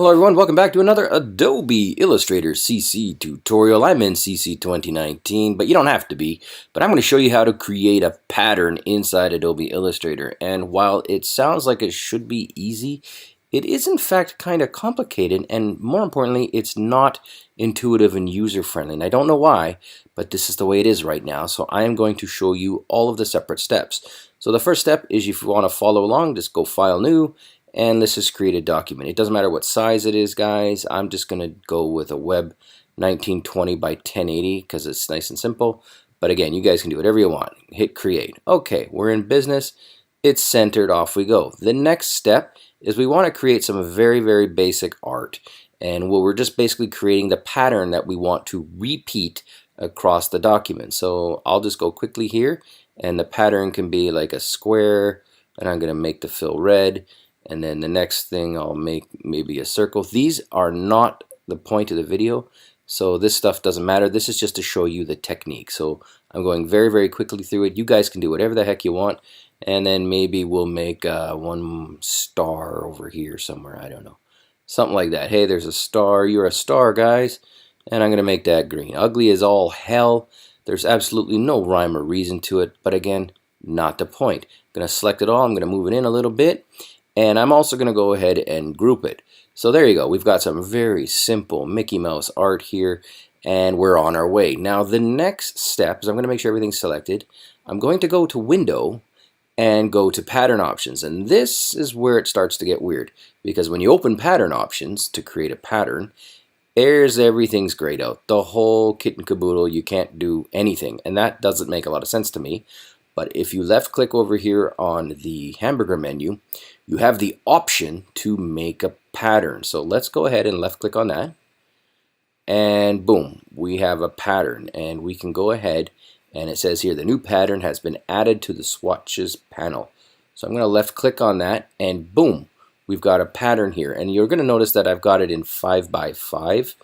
Hello everyone, welcome back to another Adobe Illustrator CC tutorial. I'm in CC 2019, but you don't have to be. But I'm going to show you how to create a pattern inside Adobe Illustrator. And while it sounds like it should be easy, it is in fact kind of complicated, and more importantly, it's not intuitive and user-friendly. And I don't know why, but this is the way it is right now. So I am going to show you all of the separate steps. So the first step is, if you want to follow along, just go File, New, and let's just create a document. It doesn't matter what size it is, guys. I'm just going to go with a web 1920 by 1080 because it's nice and simple. But again, you guys can do whatever you want. Hit create. Okay, we're in business. It's centered. Off we go. The next step is we want to create some very basic art. And we're just basically creating the pattern that we want to repeat across the document. So I'll just go quickly here, and the pattern can be like a square, and I'm going to make the fill red. And then the next thing, I'll make maybe a circle. These are not the point of the video, so this stuff doesn't matter. This is just to show you the technique. So I'm going very quickly through it. You guys can do whatever the heck you want. And then maybe we'll make one star over here somewhere. I don't know. Something like that. Hey, there's a star. You're a star, guys. And I'm going to make that green. Ugly as all hell. There's absolutely no rhyme or reason to it. But again, not the point. I'm going to select it all. I'm going to move it in a little bit. And I'm also going to go ahead and group it. So there you go. We've got some very simple Mickey Mouse art here, and we're on our way. Now the next step is I'm going to make sure everything's selected. I'm going to go to Window and go to Pattern Options. And this is where it starts to get weird, because when you open Pattern Options to create a pattern, everything's grayed out. The whole kit and caboodle, you can't do anything. And that doesn't make a lot of sense to me. But if you left click over here on the hamburger menu, you have the option to make a pattern. So let's go ahead and left click on that. And boom, we have a pattern. And we can go ahead, and it says here, the new pattern has been added to the swatches panel. So I'm going to left click on that, and boom, we've got a pattern here. And you're going to notice that I've got it in 5x5,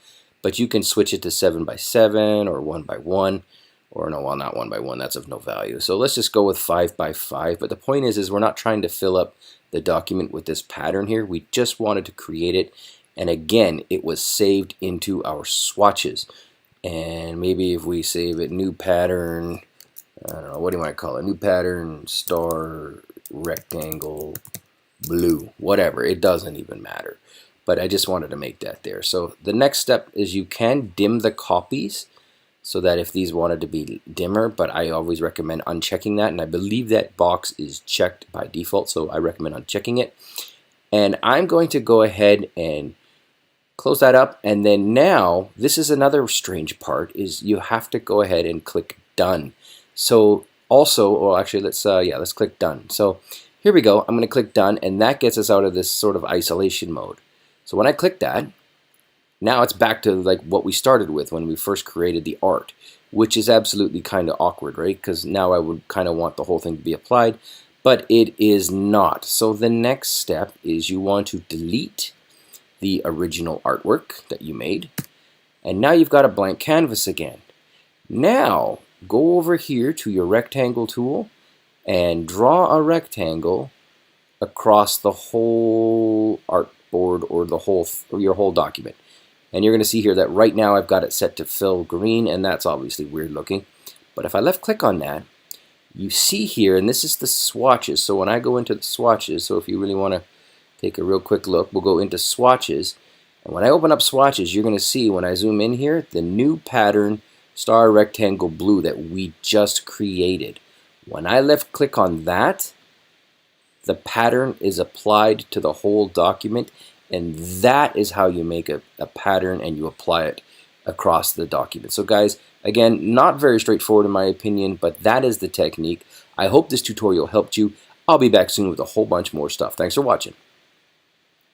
but you can switch it to 7x7 or 1x1. Or no, well, not 1x1, that's of no value. So let's just go with 5x5. But the point is we're not trying to fill up the document with this pattern here. We just wanted to create it. And again, it was saved into our swatches. And maybe if we save it, new pattern, I don't know, what do you want to call it? New pattern, star, rectangle, blue, whatever. It doesn't even matter. But I just wanted to make that there. So the next step is you can dim the copies, so that if these wanted to be dimmer, but I always recommend unchecking that, and I believe that box is checked by default, so I recommend unchecking it. And I'm going to go ahead and close that up, and then now, this is another strange part, is you have to go ahead and click Done. So also, well actually let's click Done. So here we go, I'm going to click Done, and that gets us out of this sort of isolation mode. So when I click that, now it's back to like what we started with when we first created the art, which is absolutely kind of awkward, right? Because now I would kind of want the whole thing to be applied, but it is not. So the next step is you want to delete the original artwork that you made, and now you've got a blank canvas again. Now go over here to your rectangle tool and draw a rectangle across the whole artboard or your whole document. And you're going to see here that right now I've got it set to fill green, and that's obviously weird looking. But if I left click on that, you see here, and this is the swatches. So when I go into the swatches, so if you really want to take a real quick look, we'll go into swatches. And when I open up swatches, you're going to see when I zoom in here, the new pattern star rectangle blue that we just created. When I left click on that, the pattern is applied to the whole document. And that is how you make a pattern and you apply it across the document. So guys, again, not very straightforward in my opinion, but that is the technique. I hope this tutorial helped you. I'll be back soon with a whole bunch more stuff. Thanks for watching.